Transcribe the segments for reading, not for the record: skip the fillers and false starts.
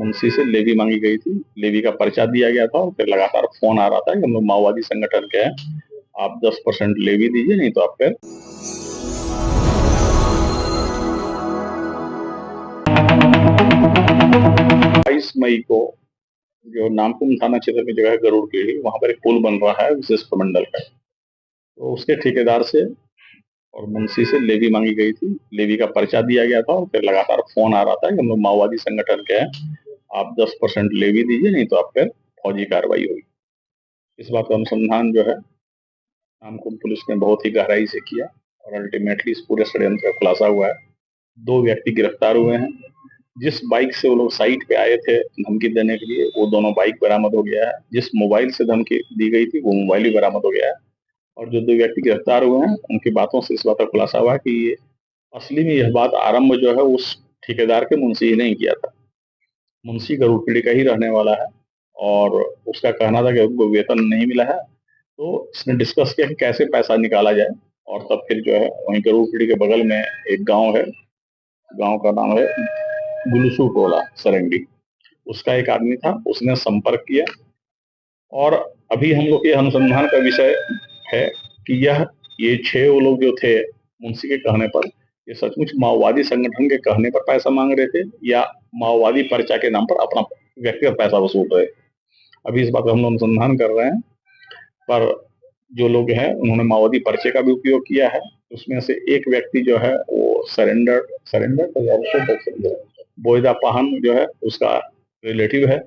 मुंशी से लेवी मांगी गई थी, लेवी का पर्चा दिया गया था और फिर लगातार फोन आ रहा था कि हम लोग माओवादी संगठन के हैं, आप 10% लेवी दीजिए, नहीं तो आप फिर 22 मई को जो नामकुम थाना क्षेत्र में जगह है गरुड़ पीढ़ी, वहां पर एक पुल बन रहा है विशेष प्रमंडल का। तो उसके ठेकेदार से और मुंशी से लेवी मांगी गई थी, लेवी का पर्चा दिया गया था और फिर लगातार फोन आ रहा था कि हम लोग माओवादी संगठन के हैं, आप 10% लेवी दीजिए, नहीं तो आप फिर फौजी कार्रवाई होगी। इस बात का अनुसंधान जो है नामकुम पुलिस ने बहुत ही गहराई से किया और अल्टीमेटली इस पूरे षड्यंत्र का खुलासा हुआ है। 2 व्यक्ति गिरफ्तार हुए हैं। जिस बाइक से वो लोग साइट पे आए थे धमकी देने के लिए, वो दोनों बाइक बरामद हो गया है। जिस मोबाइल से धमकी दी गई थी वो मोबाइल भी बरामद हो गया है। और जो 2 व्यक्ति गिरफ्तार हुए हैं उनकी बातों से इस बात का खुलासा हुआ है कि ये असली में यह बात आरंभ जो है उस ठेकेदार के मुंशी ही नहीं किया था। मुंशी गरुड़ पीढ़ी का ही रहने वाला है और उसका कहना था कि उनको वेतन नहीं मिला है, तो इसने डिस्कस किया कि कैसे पैसा निकाला जाए। और तब फिर जो है वहीं गरुड़ पीढ़ी के बगल में एक गांव है, गांव का नाम है गुलसू टोला सरंडी। उसका एक आदमी था, उसने संपर्क किया और अभी हम लोग के अनुसंधान का विषय है कि ये 6 वो लोग जो थे मुंशी के कहने पर, ये सचमुच माओवादी संगठन के कहने पर पैसा मांग रहे थे या माओवादी पर्चा के नाम पर अपना व्यक्तिगत पैसा वसूल रहे। अभी इस बात का हम लोग अनुसंधान कर रहे हैं, पर जो लोग हैं उन्होंने माओवादी पर्चे का भी उपयोग किया है। उसमें से एक व्यक्ति जो है वो सरेंडर बोयदा पाहन जो है उसका रिलेटिव है।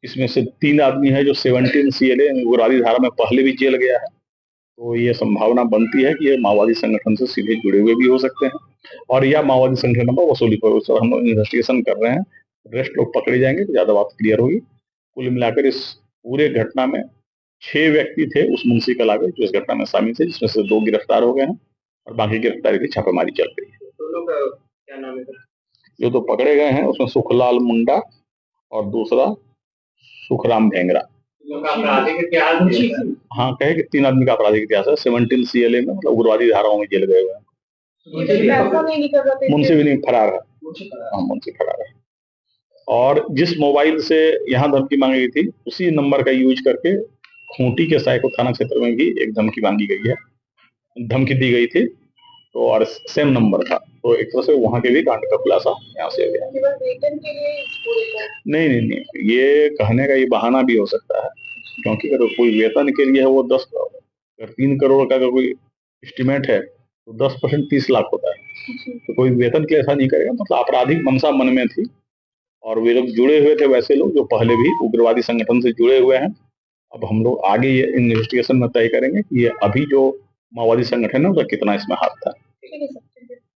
इसमें से 3 आदमी है जो 17 CLA उग्रवादी धारा में पहले भी जेल गया है। तो ये संभावना बनती है कि ये माओवादी संगठन से सीधे जुड़े हुए भी हो सकते हैं और या माओवादी संगठन पर वसूली पर हम लोग इन्वेस्टिगेशन कर रहे हैं। रेस्ट लोग पकड़े जाएंगे तो ज्यादा बात क्लियर होगी। कुल मिलाकर इस पूरे घटना में 6 व्यक्ति थे उस मुंशी के अलावे जो इस घटना में शामिल थे, जिसमें से 2 गिरफ्तार हो गए हैं और बाकी गिरफ्तारी की छापेमारी चल रही है। दोनों का क्या नाम है? जो तो पकड़े गए हैं उसमें सुखलाल मुंडा और दूसरा सुखराम भेंगरा। हाँ, कहे कि 3 आदमी का आपराधिक इतिहास है। 17 CLA में मतलब उग्रवादी धाराओं में जेल गए हुए हैं। मुंशी भी नहीं, फरार है। हाँ, मुंशी फरार है। और जिस मोबाइल से यहाँ धमकी मांगी गई थी उसी नंबर का यूज करके खूंटी के साइको थाना क्षेत्र में भी एक धमकी मांगी गई है, धमकी दी गई थी। तो और सेम नंबर था, तो एक तरह से वहां के भी कांड का खुलासा यहाँ से हो गया। नहीं नहीं नहीं, ये कहने का ये बहाना भी हो सकता है, क्योंकि अगर कोई वेतन के लिए है वो 10 अगर 3 करोड़ का अगर कोई एस्टिमेट है तो 10% 30 लाख होता है। तो कोई वेतन के लिए ऐसा नहीं करेगा, मतलब आपराधिक मंशा मन में थी और वे लोग जुड़े हुए थे, वैसे लोग जो पहले भी उग्रवादी संगठन से जुड़े हुए हैं। अब हम लोग आगे ये इन्वेस्टिगेशन में तय करेंगे कि ये अभी जो माओवादी संगठन है उसका कितना इसमें हाथ था।